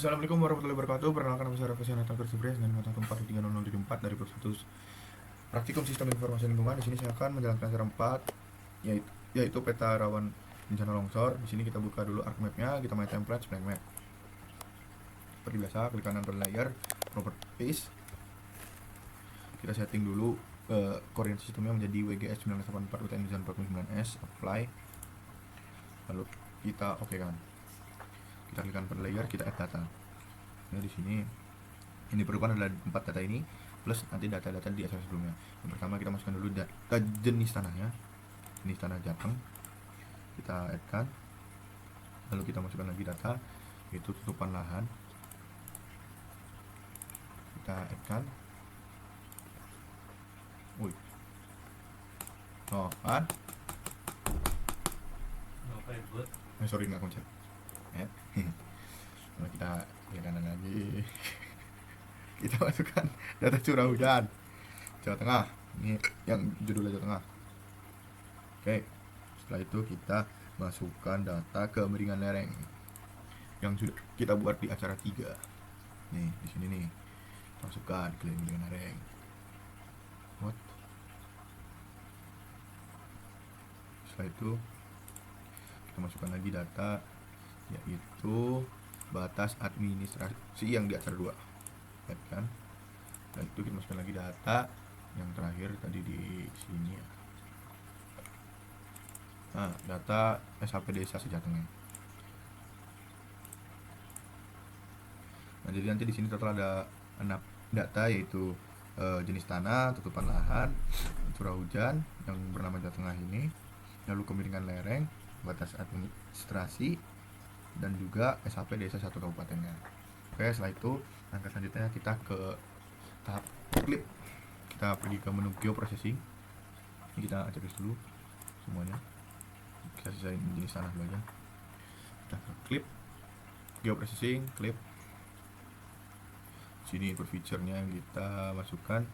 Assalamualaikum warahmatullahi wabarakatuh. Perkenalkan nama saya Raffi Sanata Persibres dengan mata tempat 30074 dari Kursus Praktikum Sistem Informasi Lingkungan. Di sini saya akan menjalankan cara 4 yaitu peta rawan bencana longsor. Di sini kita buka dulu ArcMap-nya, kita main template blank map. Seperti biasa, klik kanan pada layer properties. Kita setting dulu koordinat sistemnya menjadi WGS 1984 UTM 49S, apply. Lalu kita oke kan. Kita klik kanan pada layer, kita add data. Nah, di sini yang diperlukan adalah 4 data ini plus nanti data-data di asal sebelumnya. Yang pertama kita masukkan dulu jenis tanahnya, jenis tanah Jateng, kita add kan. Lalu kita masukkan lagi data yaitu tutupan lahan, kita add kan. Kan sorry nggak konsen. Lalu kita klik kanan lagi. Kita masukkan data curah hujan Jawa Tengah, ini yang judulnya Jawa Tengah. Oke, setelah itu kita masukkan data kemiringan lereng yang sudah kita buat di acara 3 nih, di sini nih, masukkan kemiringan lereng. Setelah itu kita masukkan lagi data yaitu batas administrasi yang di acara 2 kan. Dan itu kita masukkan lagi data yang terakhir tadi di sini ya. Nah, data SHP desa sejatengnya. Nah, jadi nanti di sini total ada 6 data yaitu jenis tanah, tutupan lahan, curah hujan yang bernama Jawa Tengah ini, lalu kemiringan lereng, batas administrasi, dan juga SHP desa 1 kabupatennya. Oke, setelah itu langkah selanjutnya kita ke tahap clip. Kita pergi ke menu geoprocessing. Ini kita checklist dulu semuanya. Kita selesaiin jenis tanah dulu aja. Kita ke clip, geoprocessing, clip. Sini input feature-nya yang kita masukkan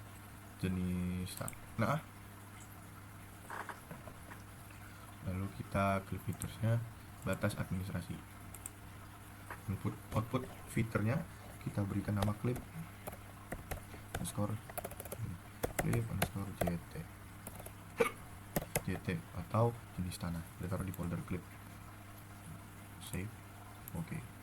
jenis tanah. Lalu kita klik features-nya, batas administrasi. Output fiturnya kita berikan nama clip underscore JT atau jenis tanah. Kita taruh di folder clip, save, oke.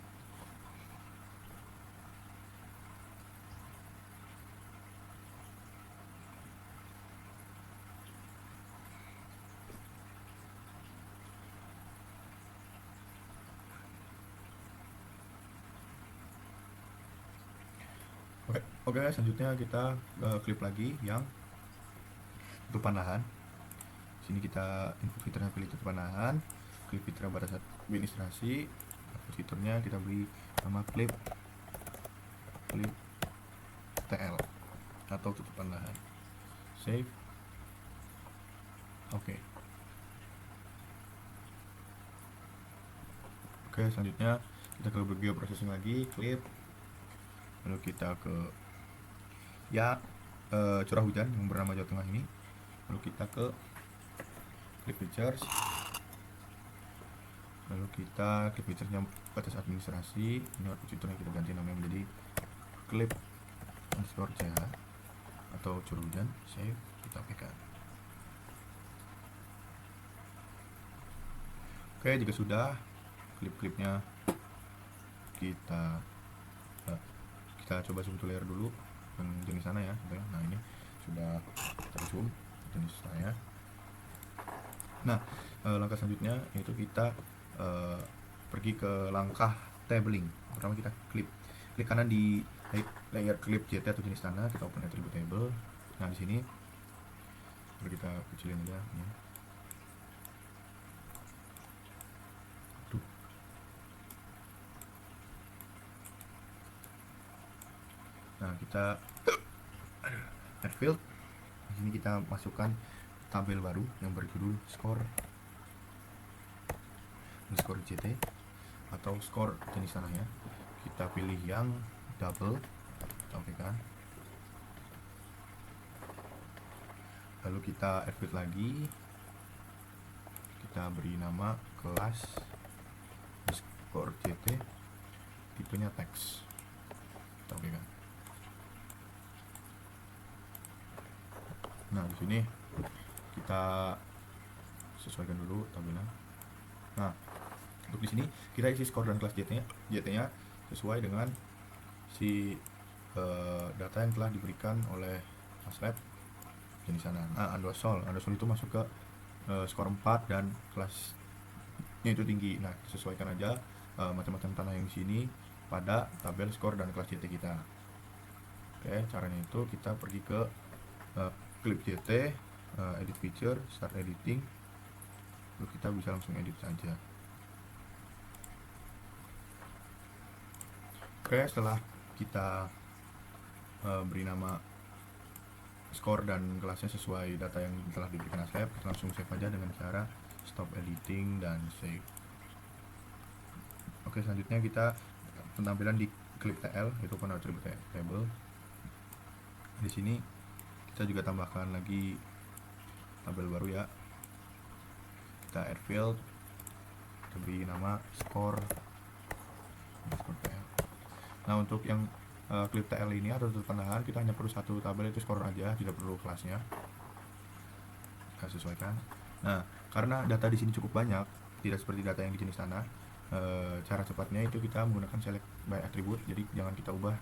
Oke, selanjutnya kita klip lagi yang tutupan lahan. Sini kita input fiturnya pilih tutupan lahan, klip fiturnya batas administrasi, output fiturnya kita beri nama klip TL atau tutupan lahan, save, oke. Oke, selanjutnya kita ke geoprocessing lagi, klip, lalu kita ke curah hujan yang bernama Jawa Tengah ini, lalu kita ke clip features, lalu kita klik featuresnya batas administrasi. Ini output fiturnya kita ganti namanya menjadi clip underscore CH atau curah hujan, save, kita okekan. Oke, jika sudah, klip-klipnya kita coba zoom to layer dulu yang jenis sana ya. Nah, ini sudah terzoom jenis saya. Nah, langkah selanjutnya yaitu kita pergi ke langkah tabling. Pertama kita klik kanan di layer clip JT atau jenis tanah, kita open attribute table. Nah, di sini kita kecilin aja ya. Nah, kita add field. Di sini kita masukkan tabel baru yang berjudul score JT atau score jenis tanahnya. Kita pilih yang double, kita okekan. Lalu kita add field lagi, kita beri nama kelas score JT tipenya teks. Kita oke kan. Nah di sini kita sesuaikan dulu tabelnya. Nah untuk di sini kita isi skor dan kelas JT-nya sesuai dengan si data yang telah diberikan oleh Aslab di sana. Nah Andosol itu masuk ke skor 4 dan kelasnya itu tinggi. Nah sesuaikan aja macam-macam tanah yang di sini pada tabel skor dan kelas JT kita. Oke, caranya itu kita pergi ke clip JT, edit feature, start editing, lalu kita bisa langsung edit saja. Oke, setelah kita beri nama skor dan kelasnya sesuai data yang telah diberikan Aslab, kita langsung save aja dengan cara stop editing dan save. Oke, selanjutnya kita penampilan di clip TL, itu pun attribute table. Di sini kita juga tambahkan lagi tabel baru ya. Kita add field, kita beri nama skor TL. Nah untuk yang clip TL ini atau tambahan kita hanya perlu satu tabel, itu skor aja, tidak perlu kelasnya. Kita sesuaikan. Nah karena data di sini cukup banyak, tidak seperti data yang di jenis tanah, cara cepatnya itu kita menggunakan select by attribute. Jadi jangan kita ubah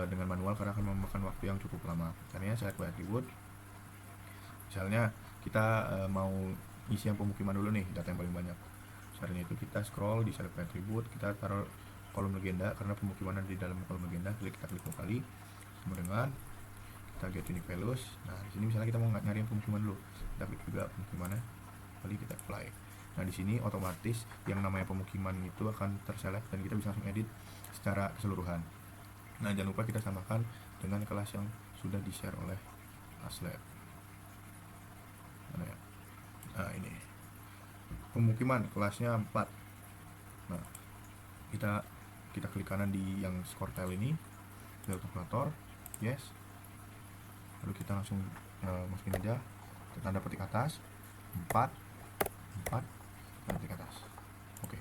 dengan manual karena akan memakan waktu yang cukup lama. Caranya select by attribute. Misalnya kita mau isi yang pemukiman dulu nih, data yang paling banyak. Caranya itu kita scroll di select by attribute, kita taruh kolom legenda karena pemukiman ada di dalam kolom legenda. Kita klik dua kali, sama dengan kita get unique values. Nah di sini misalnya kita mau nyari yang pemukiman dulu, kita klik juga pemukimannya, kali kita apply. Nah di sini otomatis yang namanya pemukiman itu akan terselect dan kita bisa langsung edit secara keseluruhan. Nah jangan lupa kita samakan dengan kelas yang sudah di share oleh Aslab. Mana ya? Nah ini pemukiman kelasnya 4. Nah kita klik kanan di yang skor tile ini, build calculator, yes, lalu kita langsung masukin aja tanda petik atas 4 tanda petik atas. Oke.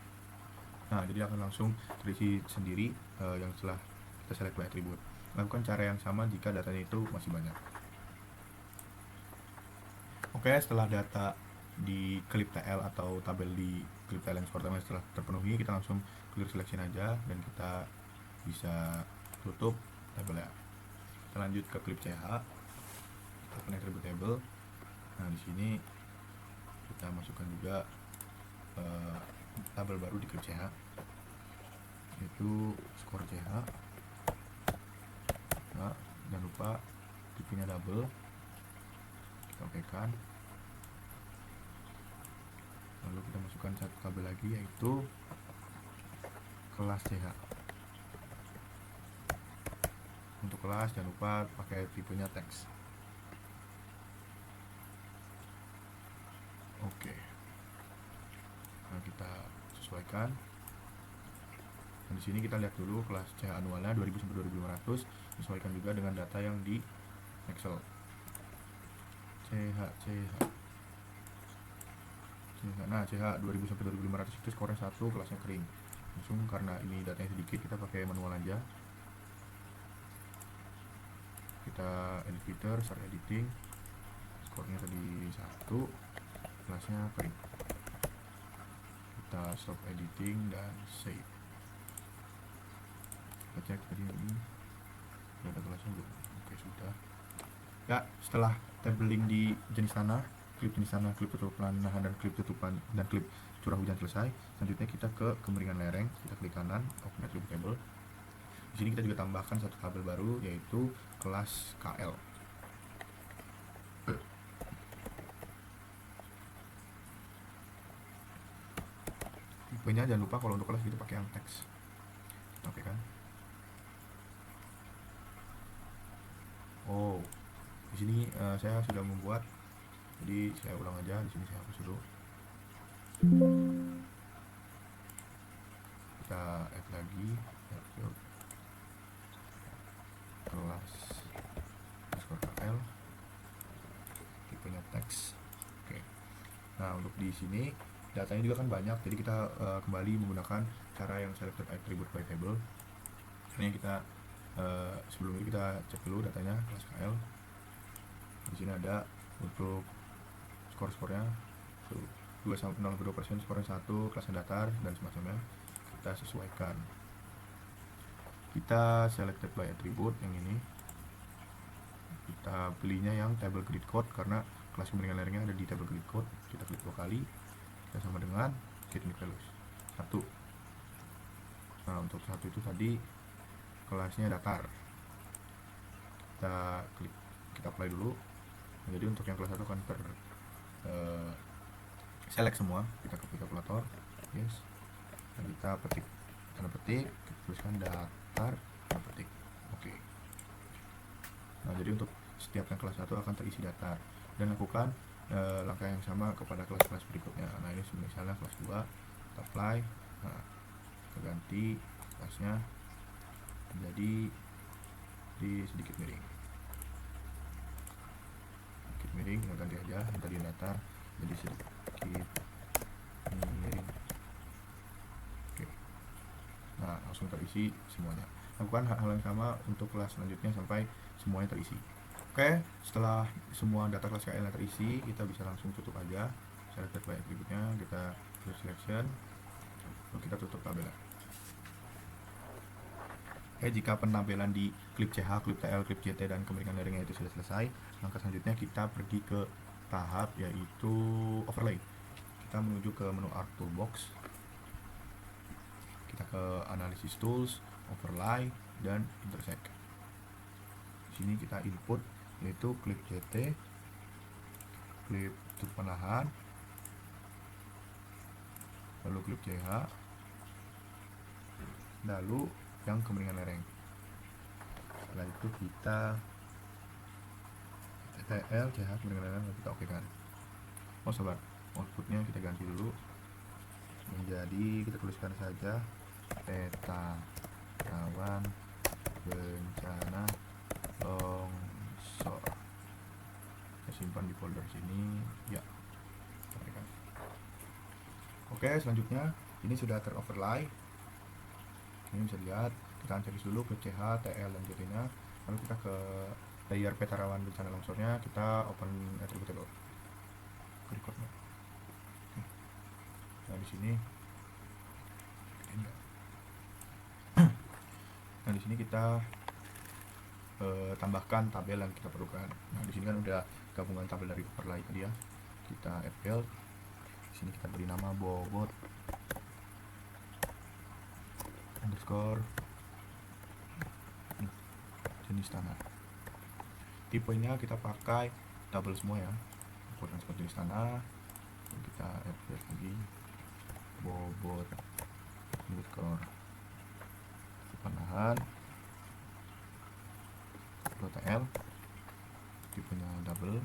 Nah jadi akan langsung terisi sendiri yang telah kita select by attribute. Lakukan cara yang sama jika datanya itu masih banyak. Oke, setelah data di clip TL atau tabel di clip TL yang skor setelah terpenuhi, kita langsung clear selection aja dan kita bisa tutup tabelnya. Kita lanjut ke clip CH, kita open attribute table. Nah di sini kita masukkan juga tabel baru di clip CH, yaitu skor CH. Nah jangan lupa tipenya double, kita oke kan. Lalu kita masukkan satu tabel lagi, yaitu kelas CH. Untuk kelas jangan lupa pakai tipenya teks. Oke. Nah kita sesuaikan. Dan di sini kita lihat dulu kelas CH anualnya 2000 sampai 2500, sesuaikan juga dengan data yang di Excel. Nah CH 2000 sampai 2500 itu skornya 1, kelasnya kering. Langsung karena ini datanya sedikit, kita pakai manual aja. Kita edit feature, start editing, skornya tadi 1, kelasnya kering. Kita stop editing dan save. Kita cek tadi ini ada kelasnya belum. Oke sudah ya. Setelah tabeling di jenis tanah, klip jenis tanah, klip tutupan lahan, dan klip tutupan dan klip curah hujan selesai, selanjutnya kita ke kemiringan lereng. Kita klik kanan, open attribute table. Di sini kita juga tambahkan satu tabel baru, yaitu kelas KL. Tipenya jangan lupa kalau untuk kelas itu pakai yang teks. Oke kan? Oh, di sini saya sudah membuat. Jadi saya ulang aja. Di sini saya hapus dulu. Kita add lagi kelas skor KL, tipenya teks. Oke. Nah untuk di sini datanya juga kan banyak, jadi kita kembali menggunakan cara yang selected attribute by table. Ini kita sebelum itu kita cek dulu datanya kelas KL. Di sini ada untuk skor-skornya 2 sampai 0,2%, skornya 1, kelasnya datar dan semacamnya. Kita sesuaikan. Kita selected by attribute yang ini. Kita belinya yang table grid code karena kelas kemiringan layarnya ada di table grid code. Kita klik 2 kali. Kita sama dengan get unique values 1. Nah, untuk 1 itu tadi kelasnya datar. Kita klik, kita apply dulu. Jadi untuk yang kelas 1 akan select semua. Kita ke kalkulator, yes. Dan kita petik, tanda petik, kita tuliskan datar, tanda petik, oke. Nah, jadi untuk setiap yang kelas 1 akan terisi datar dan lakukan langkah yang sama kepada kelas-kelas berikutnya. Nah, ini misalnya kelas 2, kita apply, nah, kita ganti kelasnya menjadi di sedikit miring, kita ganti aja yang tadi datar jadi sedikit miring. Oke. Nah, langsung terisi semuanya. Lakukan hal yang sama untuk kelas selanjutnya sampai semuanya terisi. Oke, setelah semua data kelas KL terisi, kita bisa langsung tutup aja. Select by attribute-nya, kita close selection, lalu kita tutup tabelan. Oke, jika penabelan di klip CH, klip TL, klip JT, dan kemiringan layarnya itu sudah selesai, langkah selanjutnya kita pergi ke tahap yaitu overlay. Kita menuju ke menu Art Toolbox, kita ke Analysis Tools, Overlay, dan Intersect. Di sini kita input yaitu klip JT, klip penahan, lalu klip CH, lalu yang kemiringan lereng. Setelah itu kita TL, CH, kemiringan lereng, kita oke kan. Oh sabar, outputnya kita ganti dulu menjadi, kita tuliskan saja peta rawan bencana longsor. Kita simpan di folder sini ya. Oke, selanjutnya ini sudah teroverlay. Ini bisa lihat, kita uncheck dulu ke CH, TL, dan JT nya. Lalu kita ke layer peta rawan bencana longsornya, kita open attribute table. Recordnya. Nah, di sini nah di sini kita tambahkan tabel yang kita perlukan. Nah, di sini kan udah gabungan tabel dari overlay tadi ya. Kita add field. Di sini kita beri nama bobot underscore jenis tanah. Tipenya kita pakai double semua ya. Bobot underscore jenis tanah. Kita add field lagi bobot underscore penahan TL, tipenya double.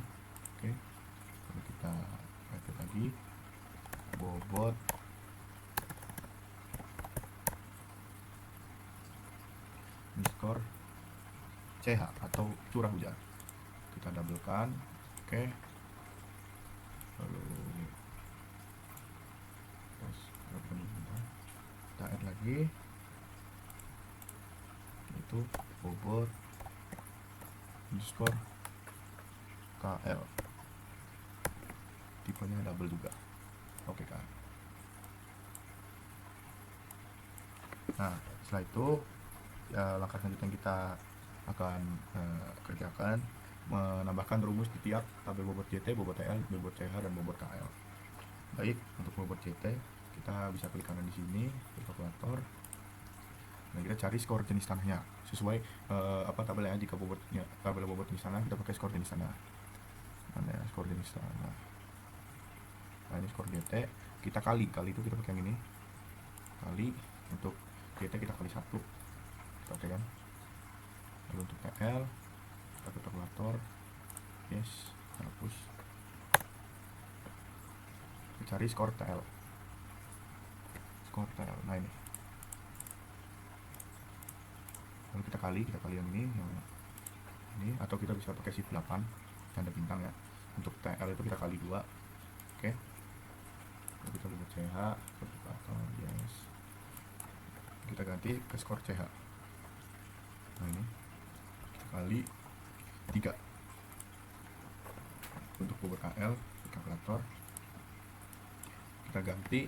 Oke, lalu kita add lagi bobot underscore CH atau curah hujan, kita double kan. Oke, lalu kita add lagi itu bobot underscore KL, tipenya double juga. Oke kan. Nah, setelah itu ya, langkah selanjutnya kita akan kerjakan menambahkan rumus di tiap tabel bobot JT, bobot TL, bobot CH, dan bobot KL. Baik, untuk bobot JT kita bisa klik kanan di sini ke kalkulator. Nah, kita cari skor jenis tanahnya sesuai tabelnya. Jika bobotnya tabel bobot jenis tanah, kita pakai skor jenis tanah. Mana ya skor jenis tanah? Nah, ini skor JT, kita kali itu kita pakai yang ini. Kali untuk JT kita kali 1. Kita oke kan? Lalu untuk TL kita ke kalkulator. Yes, hapus. Kita cari skor TL. Skor TL. Nah, ini kita kali yang ini atau kita bisa pakai shift 8 tanda bintang ya. Untuk TL itu kita kali 2. Oke, lalu kita buat CH kalkulator, yes, kita ganti ke skor CH. kali 3. Untuk bobot KL di kalkulator kita ganti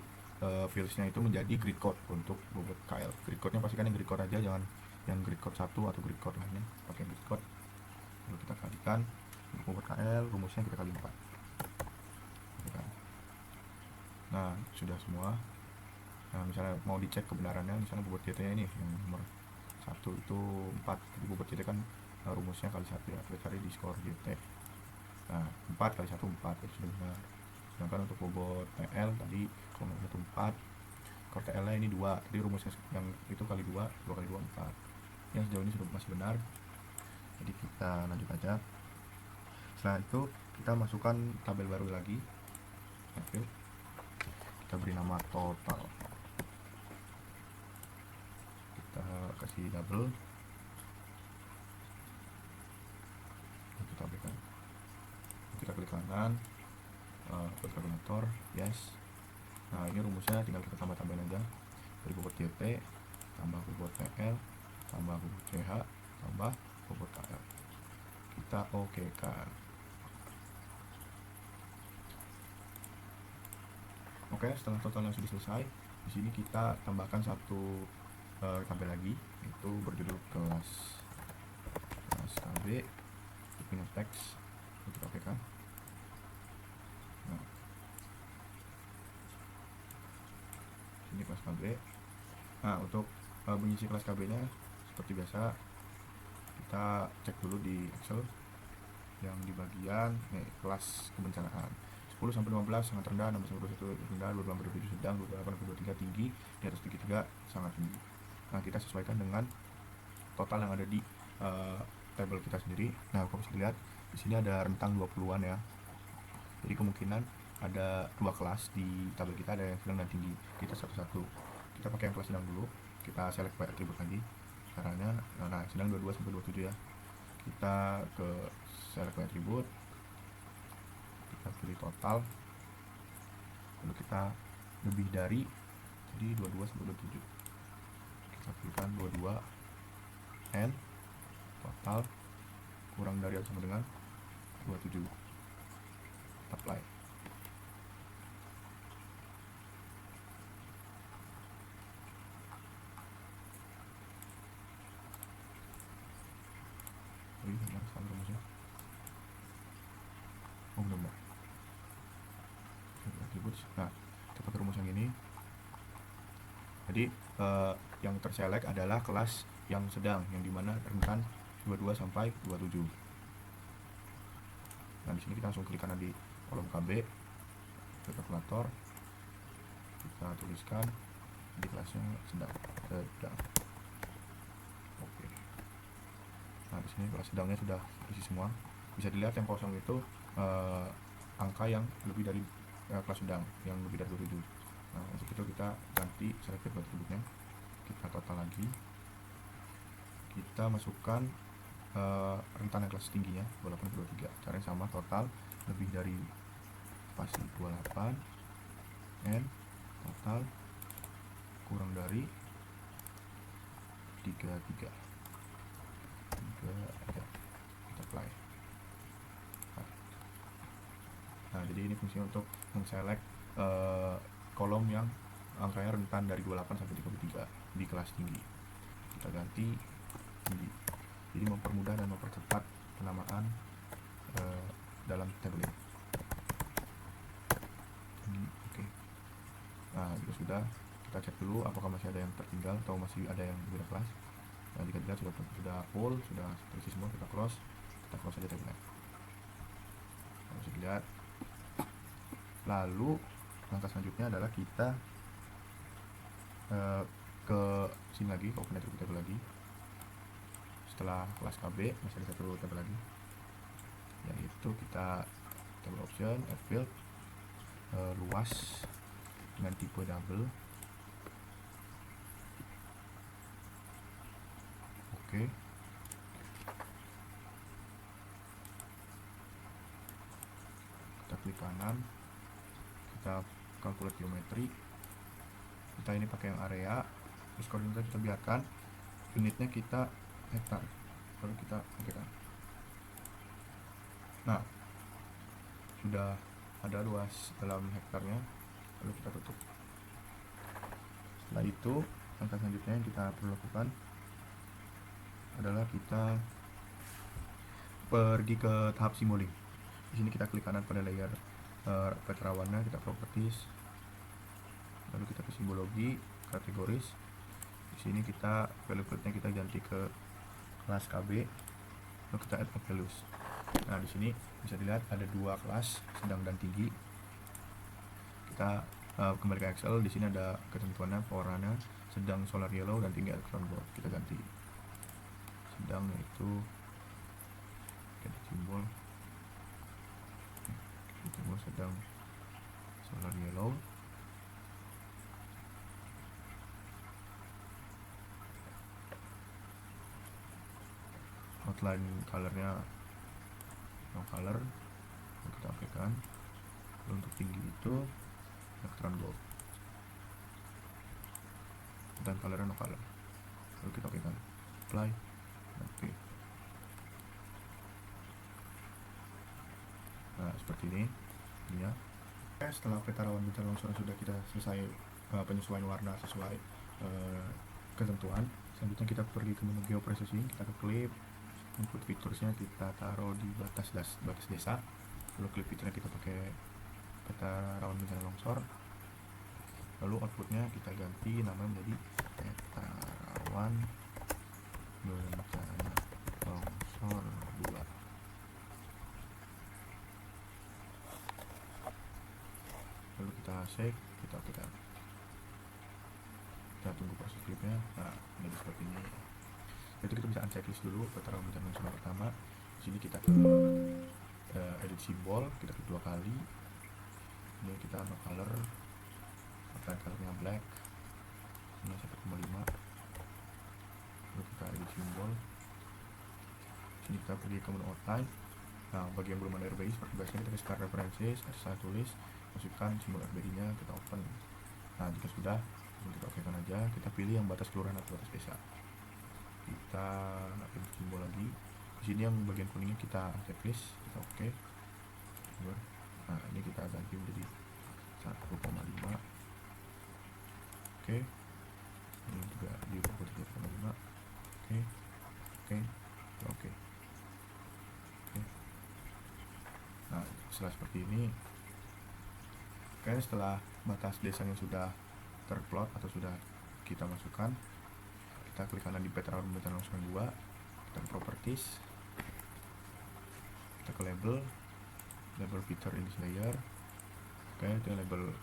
fields-nya itu menjadi grid code untuk bobot KL. Grid code-nya pastikan yang grid code aja, jangan yang grid code 1 atau grid code lainnya, pakai grid code. Lalu kita kalikan untuk bobot KL, rumusnya kita kali 4. Nah, sudah semua. Nah, misalnya mau dicek kebenarannya, misalnya bobot YT nya ini yang nomor 1 itu 4, jadi bobot YT kan rumusnya kali 1 ya, kita cari di skor YT. Nah, 4 kali 1 4, itu sudah benar. Sedangkan untuk bobot TL tadi kalau 1 4, skor TL nya ini 2, jadi rumusnya yang itu kali 2, 2 kali 2 4. Yang sejauh ini sudah masih benar, jadi kita lanjut aja. Setelah itu kita masukkan tabel baru lagi. Oke, kita beri nama total, kita kasih double, kita berikan, kita klik kanan, buat kalkulator, yes. Nah, ini rumusnya tinggal kita tambah-tambahin aja, dari bobot YT tambah bobot TL tambah bobot CH tambah bobot KL, kita oke kan. Oke, setelah totalnya sudah selesai, di sini kita tambahkan satu tabel lagi, itu berjudul kelas KB, punya teks untuk APK. Nah, ini kelas KB. Nah, untuk mengisi kelas KB nya seperti biasa kita cek dulu di Excel yang di bagian kelas kebencanaan. 10 sampai 15 sangat rendah, 16 sampai 21 rendah, 22 sampai 27 sedang, 28 sampai 23 tinggi, di atas 33 sangat tinggi. Nah, kita sesuaikan dengan total yang ada di tabel kita sendiri. Nah, kalau bisa dilihat di sini ada rentang 20-an ya. Jadi kemungkinan ada 2 kelas di tabel kita, ada yang sedang dan tinggi. Kita satu-satu. Kita pakai yang kelas sedang dulu. Kita select by attribute lagi. Caranya, nah sedang 22 sampai 27 ya. Kita ke select by attribute. Kita pilih total. Lalu kita lebih dari, jadi 22 sampai 27. Kita pilihkan 22 N total kurang dari atau sama dengan 27. Apply. Benar sekali rumusnya. Oh benar. Nah, kita pakai rumus yang ini. Jadi yang terselect adalah kelas yang sedang, yang dimana rentan 22 sampai 27. Nah, di sini kita langsung klik kanan di kolom KB, ke kalkulator, kita tuliskan di kelasnya sedang. Oke. Nah, di sini kelas sedangnya sudah isi semua. Bisa dilihat yang kosong itu angka yang lebih dari kelas sedang, yang lebih dari 27. Nah, untuk itu kita ganti selected buat attribute-nya. Kita total lagi. Kita masukkan rentan yang kelas tingginya 28 23. Caranya sama, total lebih dari spasi 28 N total kurang dari 33. Kita apply. Nah, jadi ini fungsi untuk men-select kolom yang angkanya rentan dari 28 sampai 33 di kelas tinggi. Kita ganti tinggi. Jadi mempermudah dan mempercepat penamaan dalam tabel ini. Oke. Nah, jika sudah, kita cek dulu apakah masih ada yang tertinggal atau masih ada yang beda kelas. Nah, jika dilihat sudah full, sudah terisi semua, kita close saja tabelnya. Nah, bisa dilihat. Lalu langkah selanjutnya adalah kita ke sini lagi, ke open attribute table lagi. Setelah kelas KB masih ada satu tabel lagi, yaitu kita table option, add field, luas dengan tipe double. Oke. Kita klik kanan, kita calculate geometry. Kita ini pakai yang area, terus koordinatnya kita biarkan unitnya kita hektar. lalu kita aktifkan. Nah, sudah ada luas dalam hektarnya, lalu kita tutup. Setelah itu, langkah selanjutnya yang kita perlu lakukan adalah kita pergi ke tahap simboling. Di sini kita klik kanan pada layer peta rawannya, kita properties, lalu kita ke simbologi, kategoris. Di sini kita value field-nya kita ganti ke kelas KB, lalu kita add values. Nah, di sini bisa dilihat ada dua kelas, sedang dan tinggi. Kita kembali ke Excel. Di sini ada ketentuannya, pewarnanya sedang, solar yellow, dan tinggi electron volt. Kita ganti sedang, yaitu kita simbol sedang solar yellow. Outline colornya no color, kita aplikasikan. Untuk tinggi itu electron gold dan colornya no color, lalu kita aplikasikan apply. Oke. Nah, seperti ini ya. Setelah peta rawan bencana longsor sudah kita selesai penyesuaian warna sesuai ketentuan, selanjutnya kita pergi ke menu geoprocessing, kita ke clip input featuresnya, kita taruh di batas desa, lalu clip fiturnya kita pakai peta rawan bencana longsor, lalu outputnya kita ganti nama menjadi peta rawan bencana longsor 2. Lalu kita save, kita aktifkan, kita tunggu proses klipnya. Nah, jadi seperti ini. Itu kita bisa unchecklist dulu peta rawan bencana longsor pertama. Di sini kita ke edit simbol, kita klik 2 kali. Ini kita no color, outline colornya black, ini 1,5. Lalu kita edit simbol. Sini kita pergi ke menu outline. Nah, bagi yang belum ada RBI, seperti biasanya kita ke start references, saya tulis, masukkan simbol RBI nya, kita open. Nah, jika sudah, kita okekan aja. Kita pilih yang batas kelurahan atau batas desa. Kita edit simbol lagi. Di sini yang bagian kuningnya kita checklist, kita oke. Nah, ini kita ganti menjadi 1,5. Oke. Ini juga di 1,5. Oke. Oke. Nah, setelah seperti ini, setelah batas desanya sudah terplot atau sudah kita masukkan, kita klik kanan di peta rawan bencana longsor 2, kita ke properties, kita ke label feature in this layer. Oke, itu label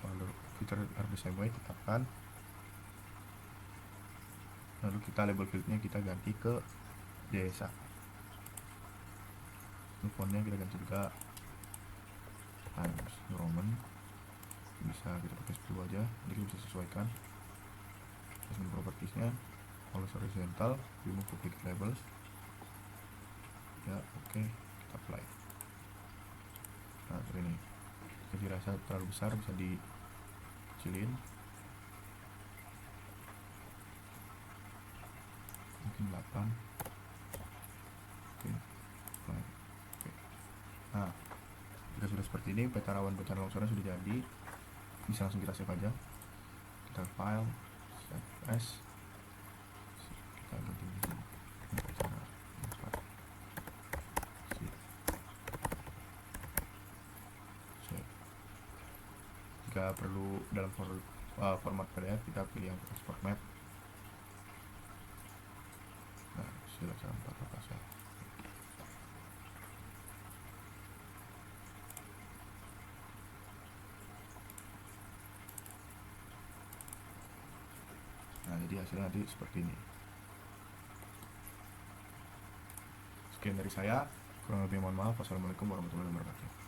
feature RBCY kita tekan, lalu kita label fieldnya kita ganti ke desa. Fontnya kita ganti juga Times New Roman, bisa kita pakai 10 aja, jadi kita bisa sesuaikan. Terus propertiesnya always horizontal, remove duplicate labels ya. Oke, kita apply. Nah, seperti ini. Jika dirasa terlalu besar bisa dikecilin, mungkin 8. Oke, apply. Oke. Nah, jika sudah seperti ini, peta rawan bencana longsornya sudah jadi, bisa langsung kita save aja. Kita file, save as, kita ganti bencana longsor, save. Jika perlu dalam format PDF, kita pilih yang export map. Nah, silakan Pak saya. Nah, jadi hasilnya nanti seperti ini. Sekian dari saya, kurang lebih mohon maaf. Wassalamualaikum warahmatullahi wabarakatuh.